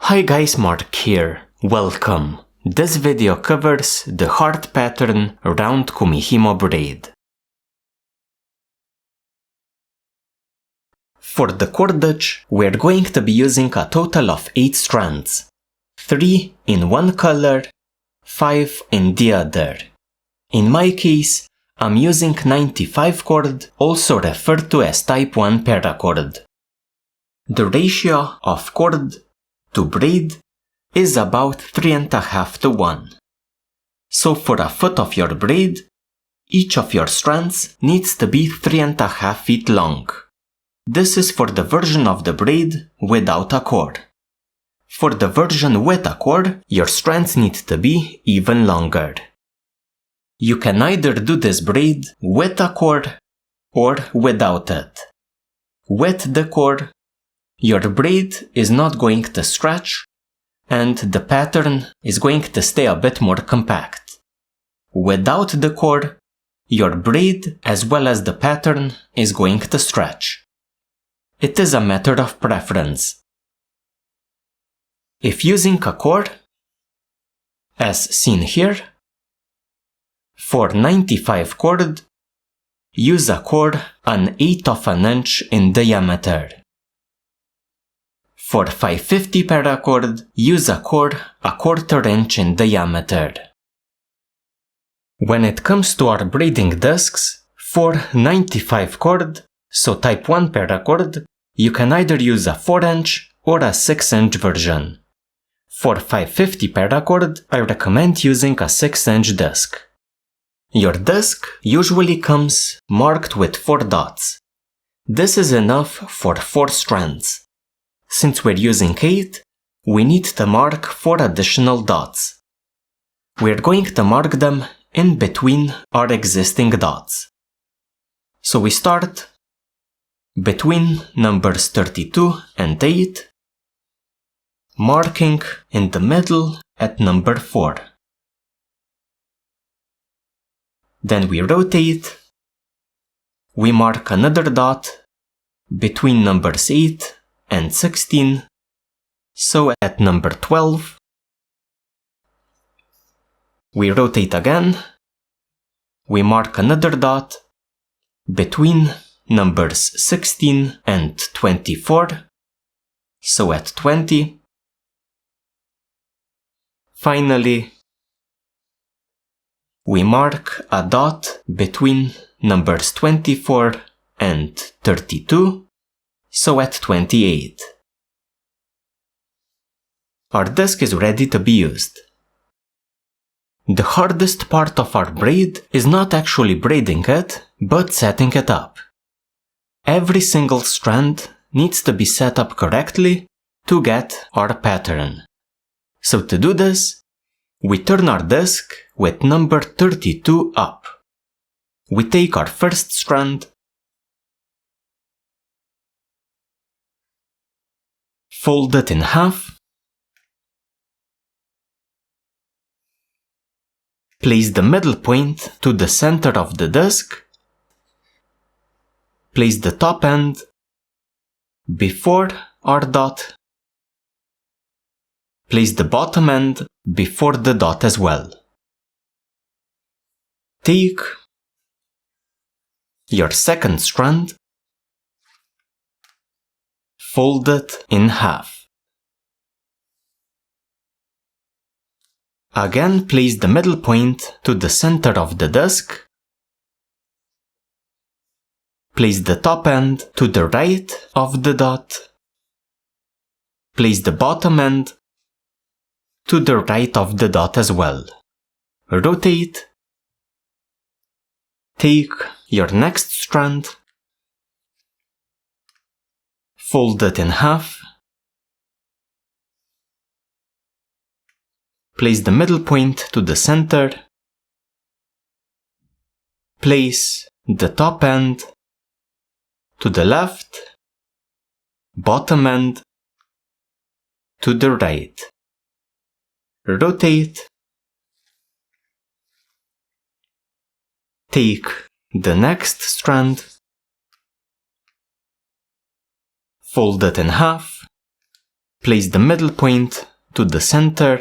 Hi guys, Mark here. Welcome. This video covers the heart pattern around kumihimo braid. For the cordage, we're going to be using a total of 8 strands. 3 in one color, 5 in the other. In my case, I'm using 95 cord, also referred to as type 1 paracord. The ratio of cord to braid is about 3.5 to 1. So for a foot of your braid, each of your strands needs to be 3.5 feet long. This is for the version of the braid without a cord. For the version with a cord, your strands need to be even longer. You can either do this braid with a cord or without it. With the cord, your braid is not going to stretch and the pattern is going to stay a bit more compact. Without the cord, your braid as well as the pattern is going to stretch. It is a matter of preference. If using a cord, as seen here, for 95 cord, use a cord 1/8 of an inch in diameter. For 550 paracord, use a cord 1/4 inch in diameter. When it comes to our braiding discs, for 95 cord, so type 1 paracord, you can either use a 4-inch or a 6-inch version. For 550 paracord, I recommend using a 6-inch disc. Your disc usually comes marked with 4 dots. This is enough for 4 strands. Since we're using 8, we need to mark 4 additional dots. We're going to mark them in between our existing dots. So we start between numbers 32 and 8, marking in the middle at number 4. Then we rotate, we mark another dot between numbers 8 and 16, so at number 12. We rotate again, we mark another dot between numbers 16 and 24, so at 20. Finally, we mark a dot between numbers 24 and 32, so at 28. Our disc is ready to be used. The hardest part of our braid is not actually braiding it, but setting it up. Every single strand needs to be set up correctly to get our pattern. So to do this, we turn our disc with number 32 up. We take our first strand, fold it in half, place the middle point to the center of the disc, place the top end before our dot, place the bottom end before the dot as well. Take your second strand, fold it in half. Again, place the middle point to the center of the disc, place the top end to the right of the dot, place the bottom end to the right of the dot as well. Rotate, take your next strand, fold it in half, place the middle point to the center, place the top end to the left, bottom end to the right. Rotate, take the next strand, fold it in half, place the middle point to the center,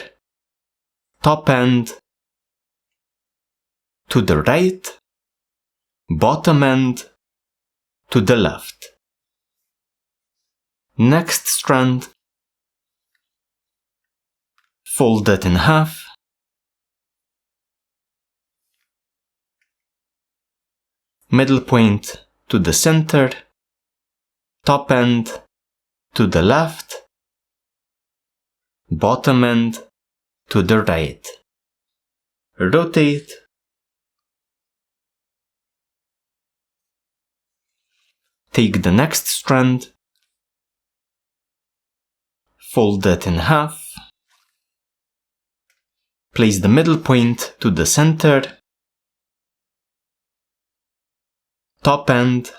top end to the right, bottom end to the left. Next strand, fold it in half, middle point to the center, top end to the left, bottom end to the right. Rotate, take the next strand, fold it in half, place the middle point to the center, top end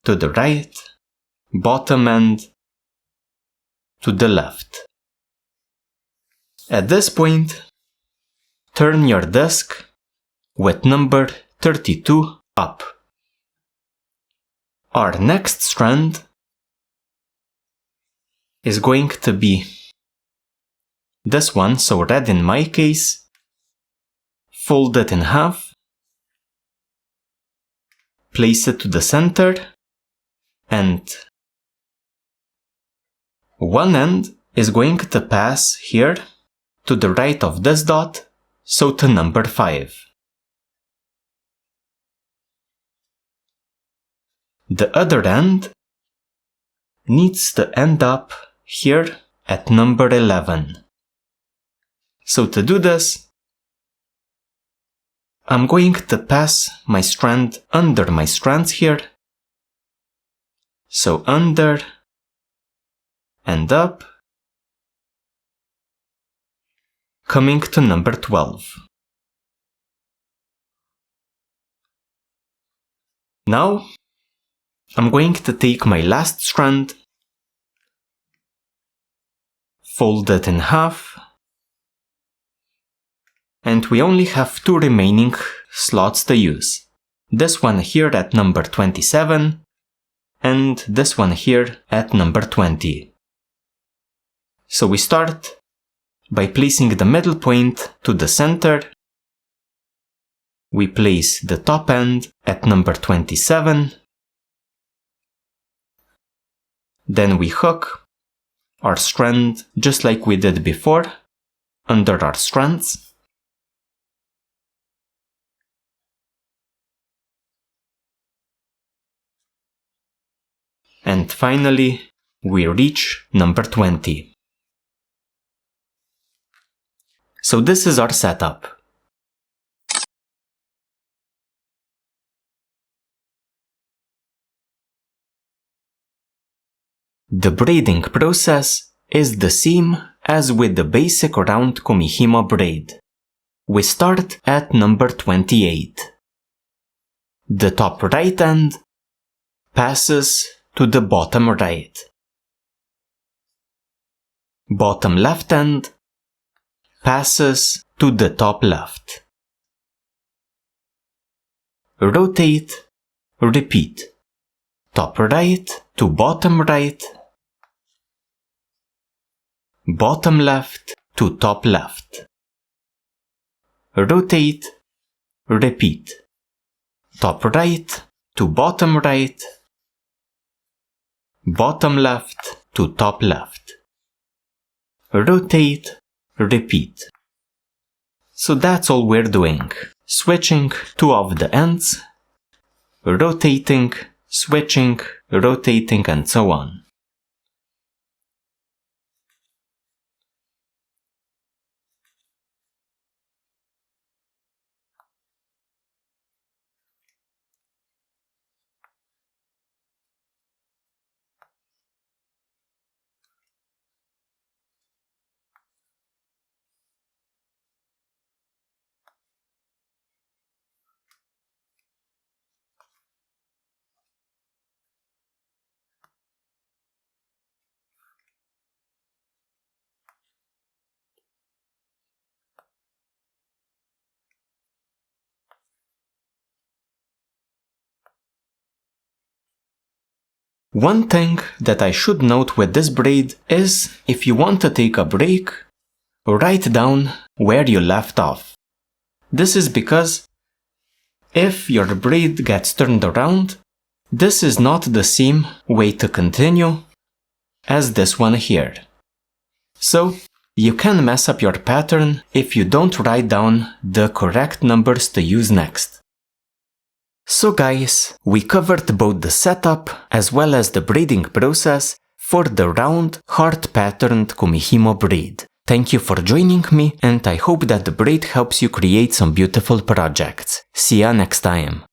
to the right, bottom end to the left. At this point, turn your disc with number 32 up. Our next strand is going to be this one, so red in my case. Fold it in half, place it to the center, and one end is going to pass here to the right of this dot, so to number 5. The other end needs to end up here at number 11. So to do this, I'm going to pass my strand under my strands here. So under and up, coming to number 12. Now, I'm going to take my last strand, fold it in half, and we only have 2 remaining slots to use. This one here at number 27, and this one here at number 20. So we start by placing the middle point to the center. We place the top end at number 27. Then we hook our strand just like we did before, under our strands. And finally, we reach number 20. So this is our setup. The braiding process is the same as with the basic round kumihimo braid. We start at number 28. The top right end passes to the bottom right. Bottom left end passes to the top left. Rotate, repeat. Top right to bottom right. Bottom left to top left. Rotate, repeat. Top right to bottom right. Bottom left to top left. Rotate, repeat. So that's all we're doing. Switching 2 of the ends, rotating, switching, rotating, and so on. One thing that I should note with this braid is if you want to take a break, write down where you left off. This is because if your braid gets turned around, this is not the same way to continue as this one here. So you can mess up your pattern if you don't write down the correct numbers to use next. So guys, we covered both the setup as well as the braiding process for the round, heart-patterned kumihimo braid. Thank you for joining me, and I hope that the braid helps you create some beautiful projects. See ya next time.